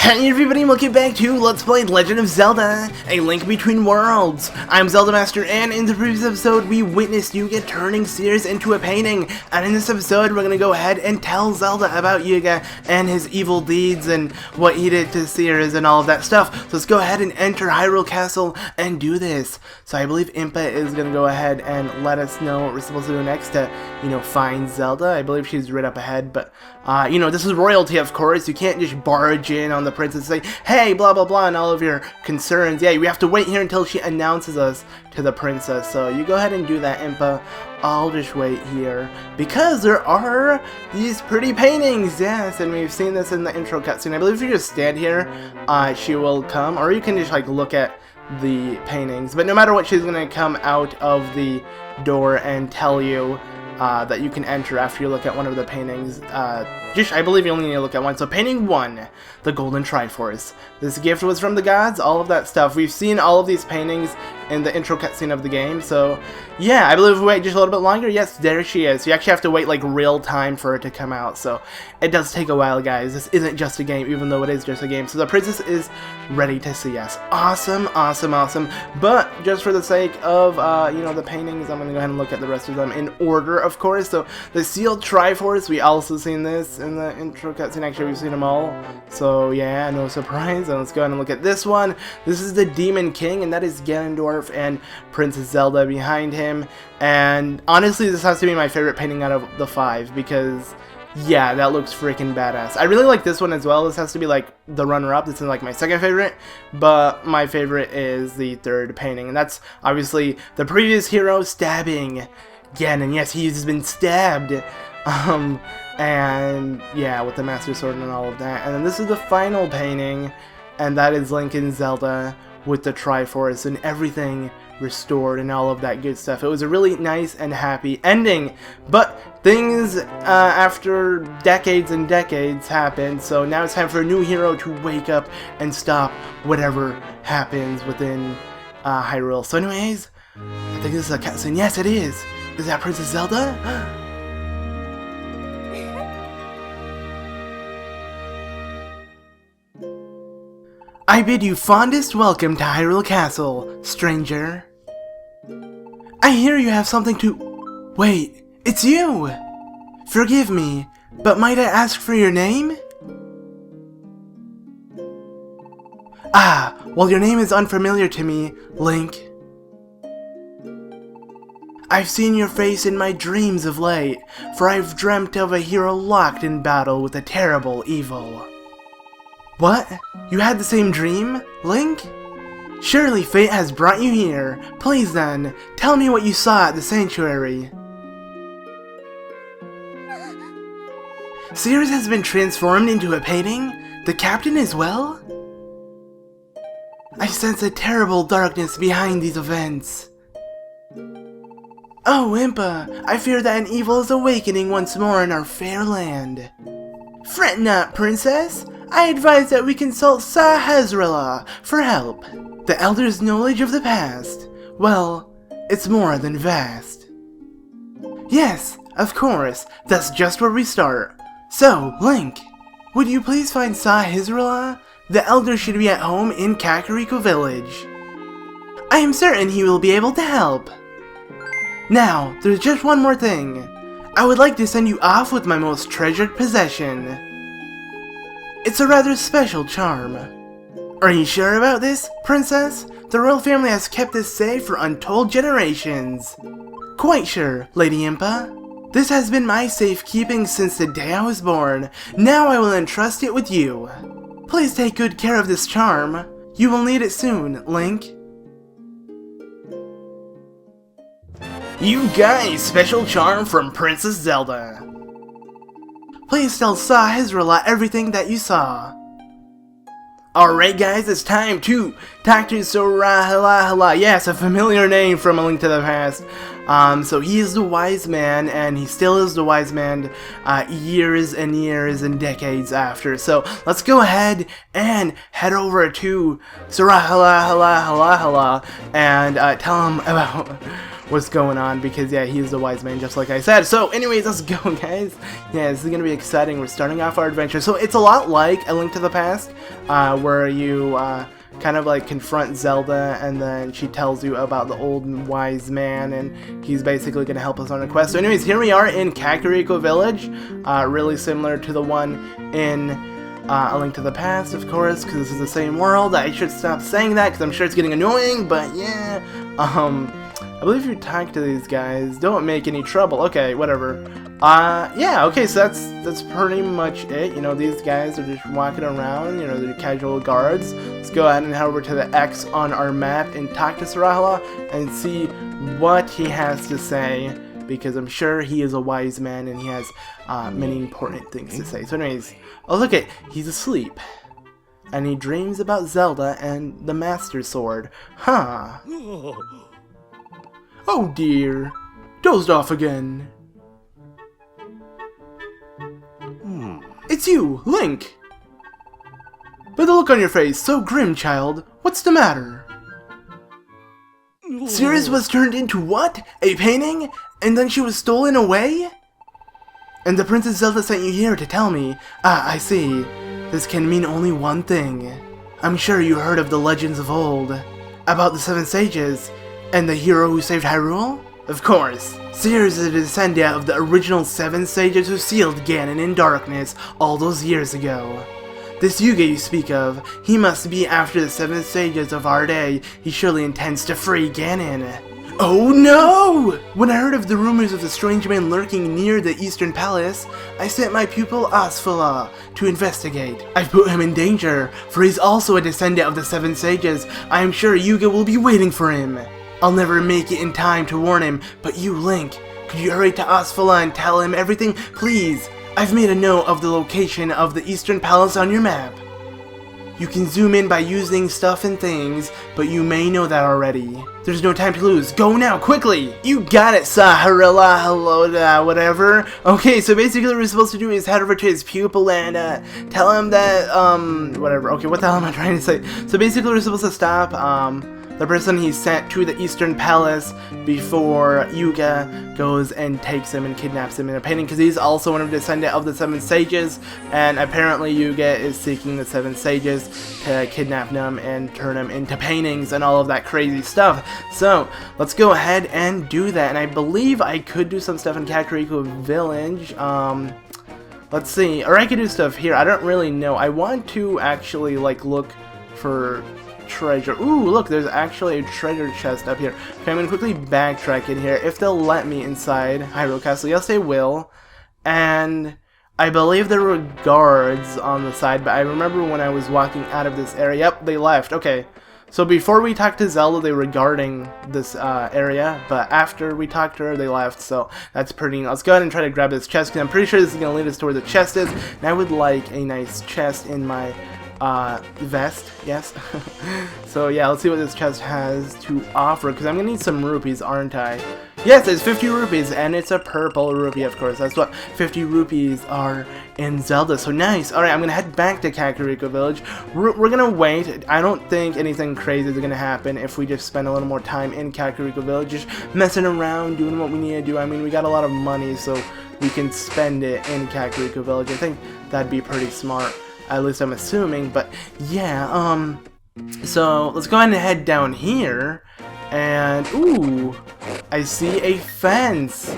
Hey everybody, welcome back to Let's Play Legend of Zelda, A Link Between Worlds. I'm ZeldaMaster, and in the previous episode we witnessed Yuga turning Sears into a painting, and in this episode we're gonna go ahead and tell Zelda about Yuga and his evil deeds and what he did to Sears and all of that stuff. So let's go ahead and enter Hyrule Castle and do this. So I believe Impa is gonna go ahead and let us know what we're supposed to do next to, find Zelda. I believe she's right up ahead, but this is royalty, of course. You can't just barge in on the princess and say, hey, blah blah blah, and all of your concerns. Yeah, we have to wait here until she announces us to the princess. So you go ahead and do that, Impa. I'll just wait here because there are these pretty paintings. Yes, and we've seen this in the intro cutscene. I believe if you just stand here, she will come, or you can just look at the paintings. But no matter what, she's gonna come out of the door and tell you that you can enter after you look at one of the paintings. I believe you only need to look at one. So painting 1, the Golden Triforce. This gift was from the gods, all of that stuff. We've seen all of these paintings in the intro cutscene of the game, so yeah, I believe if we wait just a little bit longer, yes, there she is. You actually have to wait real time for it to come out, so it does take a while, guys. This isn't just a game, even though it is just a game. So the princess is ready to see us. Awesome, awesome, awesome. But just for the sake of, the paintings, I'm gonna go ahead and look at the rest of them in order, of course. So the Sealed Triforce, we also seen this in the intro cutscene. Actually, we've seen them all, so yeah, no surprise. And let's go ahead and look at this one. This is the Demon King, and that is Ganondorf and Princess Zelda behind him. And honestly, this has to be my favorite painting out of the 5 because, yeah, that looks freaking badass. I really like this one as well. This has to be the runner-up. This is my second favorite, but my favorite is the 3rd painting, and that's obviously the previous hero stabbing Ganon. Yes, he's been stabbed. And yeah, with the Master Sword and all of that. And then this is the final painting, and that is Link and Zelda with the Triforce and everything restored and all of that good stuff. It was a really nice and happy ending, but things after decades and decades happened, so now it's time for a new hero to wake up and stop whatever happens within Hyrule. So anyways, I think this is a cutscene. Yes, it is! Is that Princess Zelda? I bid you fondest welcome to Hyrule Castle, stranger. I hear you have something to... Wait, it's you! Forgive me, but might I ask for your name? Ah, well, your name is unfamiliar to me, Link. I've seen your face in my dreams of late, for I've dreamt of a hero locked in battle with a terrible evil. What? You had the same dream, Link? Surely fate has brought you here. Please then, tell me what you saw at the sanctuary. Sears has been transformed into a painting? The captain as well? I sense a terrible darkness behind these events. Oh, Impa, I fear that an evil is awakening once more in our fair land. Fret not, princess. I advise that we consult Sahasrahla for help. The Elder's knowledge of the past, well, it's more than vast. Yes, of course, that's just where we start. So, Link, would you please find Sahasrahla? The Elder should be at home in Kakaro Village. I am certain he will be able to help. Now, there's just one more thing. I would like to send you off with my most treasured possession. It's a rather special charm. Are you sure about this, princess? The royal family has kept this safe for untold generations. Quite sure, Lady Impa. This has been my safekeeping since the day I was born. Now I will entrust it with you. Please take good care of this charm. You will need it soon, Link. You got a special charm from Princess Zelda. Please tell Sahasrahla everything that you saw. Alright guys, it's time to talk to Sahasrahla. Yes, a familiar name from A Link to the Past. So he is the wise man, and he still is the wise man years and years and decades after. So let's go ahead and head over to Sahasrahla and tell him about what's going on, because yeah, he's the wise man just like I said. So anyways, let's go, guys. Yeah, this is gonna be exciting. We're starting off our adventure. So it's a lot like A Link to the Past, where you kind of like confront Zelda, and then she tells you about the old wise man, and he's basically going to help us on a quest. So anyways, here we are in Kakariko Village, really similar to the one in A Link to the Past, of course, because this is the same world. I should stop saying that because I'm sure it's getting annoying, but yeah. I believe if you talk to these guys, don't make any trouble. Okay, whatever. Yeah, okay, so that's pretty much it. You know, these guys are just walking around, you know, they're casual guards. Let's go ahead and head over to the X on our map and talk to Sahasrahla and see what he has to say, because I'm sure he is a wise man and he has many important things to say. So anyways, oh look it, he's asleep. And he dreams about Zelda and the Master Sword. Huh. Oh dear, dozed off again. It's you, Link! By the look on your face, so grim, child. What's the matter? Ceres was turned into what? A painting? And then she was stolen away? And the Princess Zelda sent you here to tell me. Ah, I see. This can mean only one thing. I'm sure you heard of the legends of old. About the Seven Sages, and the hero who saved Hyrule? Of course. Ceres is a descendant of the original 7 sages who sealed Ganon in darkness all those years ago. This Yuga you speak of, he must be after the 7 sages of our day. He surely intends to free Ganon. Oh no! When I heard of the rumors of the strange man lurking near the Eastern Palace, I sent my pupil Osfala to investigate. I've put him in danger, for he's also a descendant of the 7 sages. I am sure Yuga will be waiting for him. I'll never make it in time to warn him, but you, Link, could you hurry to Osfala and tell him everything, please? I've made a note of the location of the Eastern Palace on your map. You can zoom in by using stuff and things, but you may know that already. There's no time to lose. Go now, quickly! You got it, Sahasrahla, hello, whatever. Okay, so basically what we're supposed to do is head over to his pupil and tell him that, whatever. Okay, what the hell am I trying to say? So basically we're supposed to stop, the person he sent to the Eastern Palace before Yuga goes and takes him and kidnaps him in a painting, because he's also one of the descendant of the 7 sages, and apparently Yuga is seeking the 7 sages to kidnap them and turn them into paintings and all of that crazy stuff. So let's go ahead and do that, and I believe I could do some stuff in Kakaro Village. Let's see, or I could do stuff here. I don't really know. I want to actually like look for treasure. Ooh, look, there's actually a treasure chest up here. Okay, I'm gonna quickly backtrack in here. If they'll let me inside Hyrule Castle, yes they will. And I believe there were guards on the side, but I remember when I was walking out of this area, yep, they left. Okay, so before we talked to Zelda, they were guarding this area, but after we talked to her, they left, so that's pretty neat. Let's go ahead and try to grab this chest, because I'm pretty sure this is gonna lead us to where the chest is, and I would like a nice chest in my vest, yes. So yeah, let's see what this chest has to offer, because I'm gonna need some rupees, aren't I? Yes, it's 50 rupees, and it's a purple rupee, of course. That's what 50 rupees are in Zelda, so nice. Alright, I'm gonna head back to Kakariko Village. We're gonna wait. I don't think anything crazy is gonna happen if we just spend a little more time in Kakariko Village, just messing around, doing what we need to do. I mean, we got a lot of money, so we can spend it in Kakariko Village. I think that'd be pretty smart. At least I'm assuming, but yeah, so let's go ahead and head down here, and, ooh, I see a fence.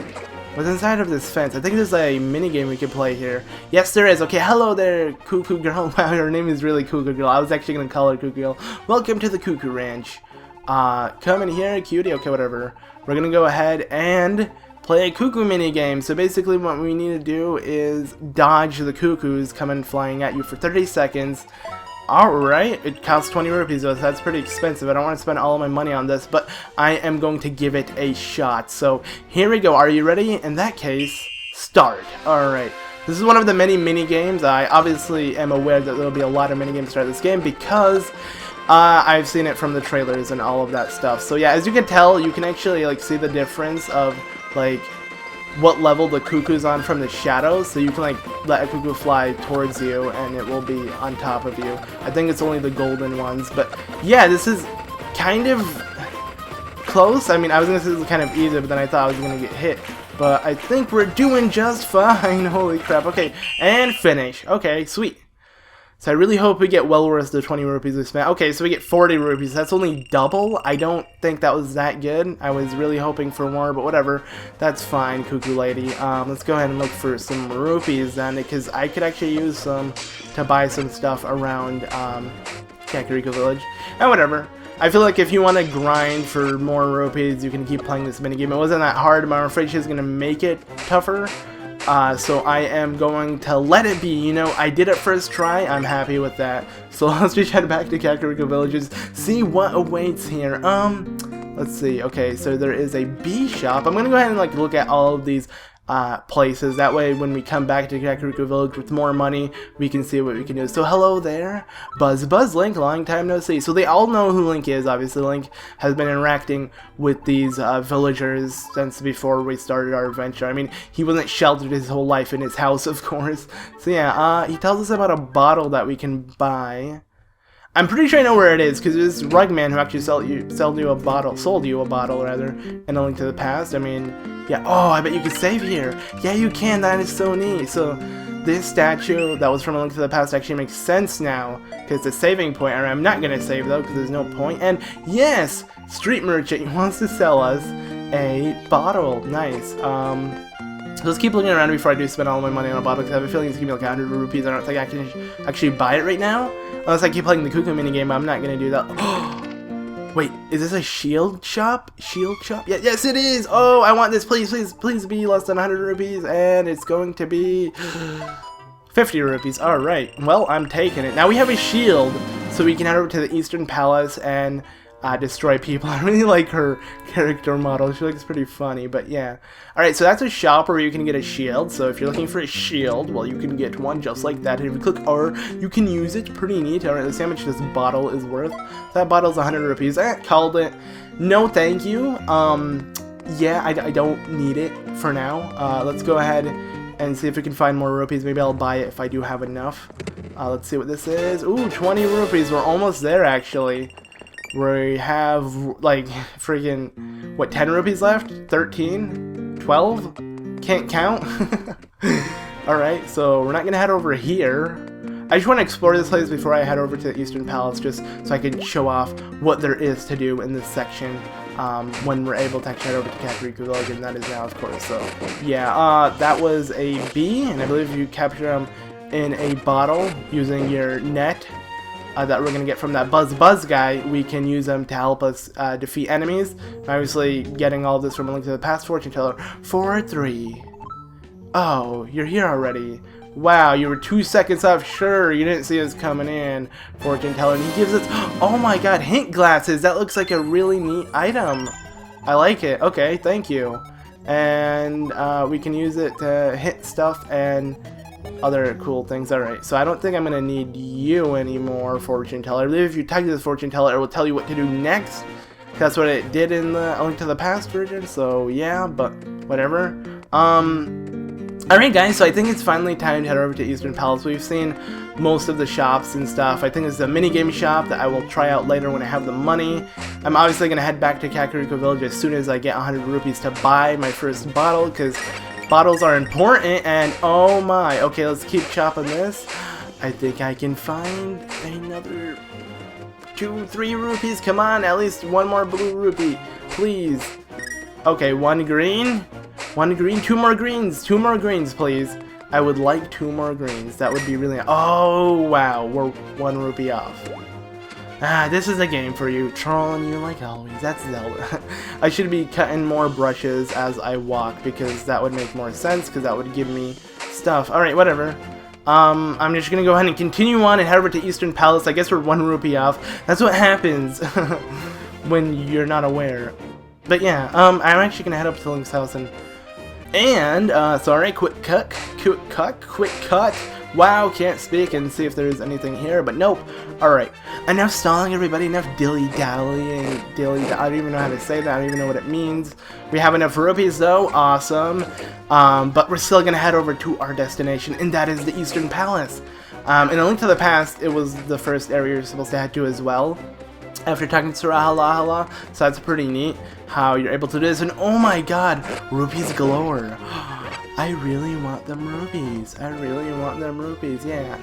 What's inside of this fence? I think there's a minigame we could play here. Yes, there is. Okay, hello there, Cuckoo Girl. Wow, her name is really Cuckoo Girl. I was actually gonna call her Cuckoo Girl. Welcome to the Cuckoo Ranch. Come in here, cutie. Okay, whatever. We're gonna go ahead and play a cuckoo minigame. So basically what we need to do is dodge the cuckoos coming flying at you for 30 seconds. Alright, it costs 20 rupees, so that's pretty expensive. I don't want to spend all of my money on this, but I am going to give it a shot. So here we go. Are you ready? In that case, start. Alright. This is one of the many mini-games. I obviously am aware that there will be a lot of mini-games throughout this game because I've seen it from the trailers and all of that stuff. So yeah, as you can tell, you can actually like see the difference of like what level the cuckoo's on from the shadows, so you can like let a cuckoo fly towards you and it will be on top of you. I think it's only the golden ones, but yeah, this is kind of close. I mean, I was gonna say this was kind of easy, but then I thought I was gonna get hit. But I think we're doing just fine. Holy crap. Okay, and finish. Okay, sweet. So I really hope we get well worth the 20 rupees we spent. Okay, so we get 40 rupees. That's only double. I don't think that was that good. I was really hoping for more, but whatever. That's fine, Cuckoo Lady. Let's go ahead and look for some rupees then, because I could actually use some to buy some stuff around Kakariko Village. And whatever. I feel like if you want to grind for more rupees, you can keep playing this minigame. It wasn't that hard, but I'm afraid she's going to make it tougher. So I am going to let it be. You know, I did it first try. I'm happy with that. So let's just head back to Kakariko Villages, see what awaits here. Let's see. Okay, so there is a bee shop. I'm gonna go ahead and like look at all of these places. That way, when we come back to Kakariko Village with more money, we can see what we can do. So hello there, Buzz Link, long time no see. So they all know who Link is. Obviously, Link has been interacting with these villagers since before we started our adventure. I mean, he wasn't sheltered his whole life in his house, of course. So yeah, he tells us about a bottle that we can buy. I'm pretty sure I know where it is, because it was Rugman who actually sold you a bottle rather, in A Link to the Past. I mean, yeah. Oh, I bet you can save here. Yeah, you can. That is so neat. So this statue that was from A Link to the Past actually makes sense now, because it's a saving point. I'm not gonna save though, because there's no point. And yes, street merchant wants to sell us a bottle. Nice. So let's keep looking around before I do spend all my money on a bottle, because I have a feeling it's gonna be like 100 rupees. I don't think I can actually buy it right now, unless I keep playing the Cuckoo minigame. But I'm not gonna do that. Wait, is this a shield shop? Shield shop? Yeah, yes, it is. Oh, I want this. Please, please, please be less than 100 rupees, and it's going to be 50 rupees. All right. Well, I'm taking it. Now we have a shield, so we can head over to the Eastern Palace and destroy people. I really like her character model. She looks pretty funny, but yeah. Alright, so that's a shop where you can get a shield. So if you're looking for a shield, well, you can get one just like that. And if you click R, you can use it. Pretty neat. Alright, let's see how much this bottle is worth. That bottle's 100 rupees. Called it. No, thank you. Yeah, I don't need it for now. Let's go ahead and see if we can find more rupees. Maybe I'll buy it if I do have enough. Let's see what this is. Ooh, 20 rupees. We're almost there, actually. We have, like, freaking, what, 10 rupees left? 13? 12? Can't count? Alright, so we're not gonna head over here. I just want to explore this place before I head over to the Eastern Palace, just so I can show off what there is to do in this section when we're able to actually head over to Kakariko Village, and that is now, of course. So, yeah, that was a bee, and I believe you capture them in a bottle using your net. That we're going to get from that Buzz guy. We can use them to help us defeat enemies. And obviously, getting all of this from A Link to the Past fortune teller. 4-3. Oh, you're here already. Wow, you were 2 seconds off. Sure, you didn't see us coming in, fortune teller. And he gives us, oh my god, hint glasses. That looks like a really neat item. I like it. Okay, thank you. And we can use it to hit stuff and other cool things. Alright, so I don't think I'm gonna need you anymore, fortune teller. I believe if you talk to this fortune teller, it will tell you what to do next. That's what it did in the A Link to the Past version, so yeah, but whatever. Alright guys, so I think it's finally time to head over to Eastern Palace. We've seen most of the shops and stuff. I think there's a minigame shop that I will try out later when I have the money. I'm obviously gonna head back to Kakariko Village as soon as I get 100 rupees to buy my first bottle, because bottles are important, and oh my. Okay, let's keep chopping this. I think I can find another 2-3 rupees. Come on, at least one more blue rupee, please. Okay, one green, 2 more greens, 2 more greens, please. I would like 2 more greens. That would be really. Oh wow, we're 1 rupee off. This is a game for you, trolling you like always. That's Zelda. I should be cutting more brushes as I walk, because that would make more sense, because that would give me stuff. Alright, whatever. I'm just gonna go ahead and continue on and head over to Eastern Palace. I guess we're 1 rupee off. That's what happens when you're not aware. But yeah, I'm actually gonna head up to Link's house and sorry, quick cut. Wow, can't speak and see if there's anything here, but nope. Alright, enough stalling, everybody, enough dilly-dallying. I don't even know how to say that, I don't even know what it means. We have enough rupees though, awesome. But we're still gonna head over to our destination, and that is the Eastern Palace. In A Link to the Past, it was the first area you're supposed to head to as well. after talking to Sahasrahla, so that's pretty neat how you're able to do this. And oh my god, rupees galore. I really want them rupees. I really want them rupees, yeah.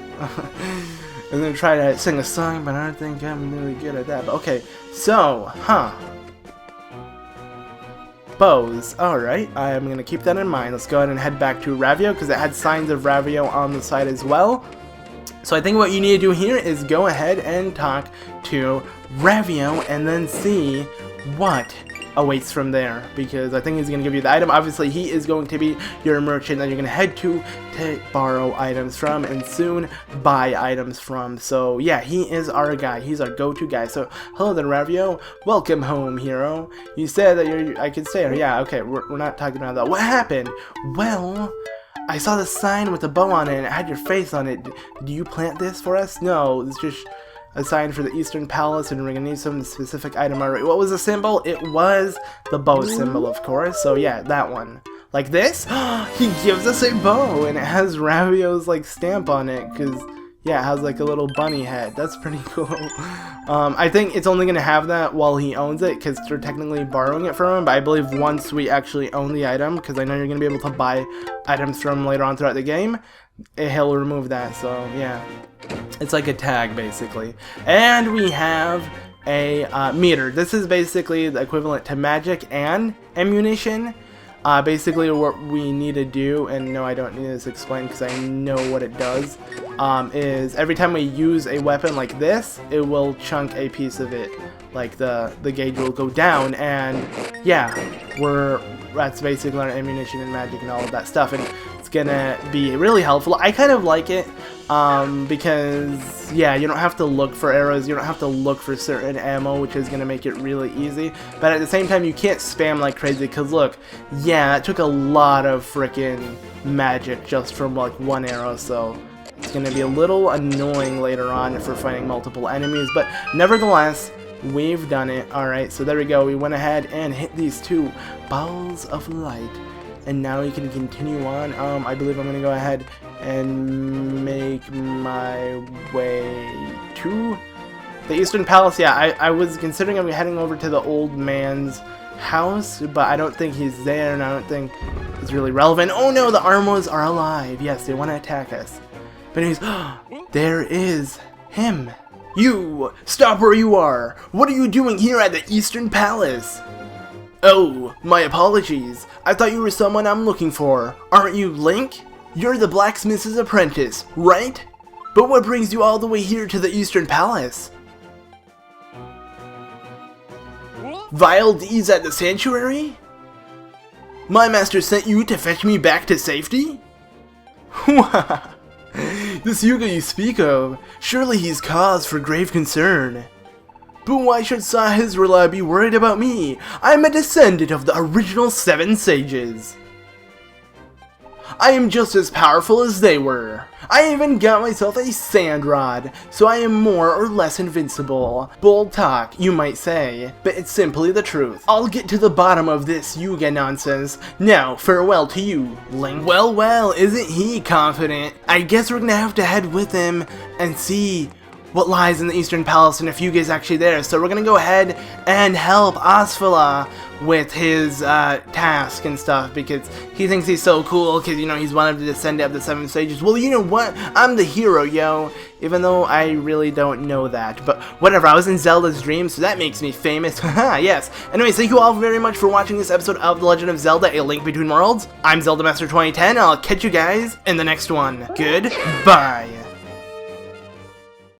I'm gonna try to sing a song, but I don't think I'm really good at that. But okay, so, bows. Alright, I'm gonna keep that in mind. Let's go ahead and head back to Ravio, because it had signs of Ravio on the side as well. So I think what you need to do here is go ahead and talk to Ravio and then see what awaits from there, because I think he's going to give you the item. Obviously, he is going to be your merchant that you're going to head to borrow items from and soon buy items from. So yeah, he is our guy. He's our go-to guy. So hello there, Ravio. Welcome home, hero. You said that I could stay here. Yeah, okay, we're not talking about that. What happened? Well, I saw the sign with the bow on it and it had your face on it. Do you plant this for us? No, it's just a sign for the Eastern Palace and we're gonna need some specific item already. What was the symbol? It was the bow symbol, of course. So yeah, that one. Like this? He gives us a bow and it has Ravio's like stamp on it because yeah, it has like a little bunny head. That's pretty cool. I think it's only gonna have that while he owns it because they're technically borrowing it from him, but I believe once we actually own the item, because I know you're gonna be able to buy items from him later on throughout the game, he'll remove that. So yeah, it's like a tag basically. And we have a meter. This is basically the equivalent to magic and ammunition. Basically what we need to do, and no, I don't need this explained because I know what it does, is every time we use a weapon like this, it will chunk a piece of it. Like the gauge will go down, and yeah, that's basically our ammunition and magic and all of that stuff, and it's gonna be really helpful. I kind of like it, because yeah, you don't have to look for arrows, you don't have to look for certain ammo, which is gonna make it really easy, but at the same time you can't spam like crazy, because look, yeah, it took a lot of freaking magic just from like one arrow, so it's gonna be a little annoying later on if we're fighting multiple enemies, but nevertheless, we've done it. Alright, so there we go, we went ahead and hit these two balls of light. And now we can continue on. I believe I'm going to go ahead and make my way to the Eastern Palace. Yeah, I was considering I'm heading over to the old man's house, but I don't think he's there, and I don't think it's really relevant. Oh no, the Armos are alive. Yes, they want to attack us. But anyways, there is him. You! Stop where you are! What are you doing here at the Eastern Palace? Oh, my apologies. I thought you were someone I'm looking for. Aren't you Link? You're the blacksmith's apprentice, right? But what brings you all the way here to the Eastern Palace? Vile deeds at the sanctuary? My master sent you to fetch me back to safety? This Yuga you speak of, surely he's cause for grave concern. But why should Sahasrahla be worried about me? I'm a descendant of the original 7 sages. I am just as powerful as they were. I even got myself a sand rod, so I am more or less invincible. Bold talk, you might say, but it's simply the truth. I'll get to the bottom of this Yuga nonsense. Now, farewell to you, Link. Well, isn't he confident? I guess we're gonna have to head with him and see what lies in the Eastern Palace and if Yuga is actually there. So we're gonna go ahead and help Osfala with his task and stuff, because he thinks he's so cool, because you know he's one of the descendant of the 7 sages. Well, you know what? I'm the hero, yo. Even though I really don't know that, but whatever. I was in Zelda's dream, so that makes me famous. Haha, yes. Anyways, thank you all very much for watching this episode of The Legend of Zelda: A Link Between Worlds. I'm ZeldaMaster 2010, and I'll catch you guys in the next one. Goodbye.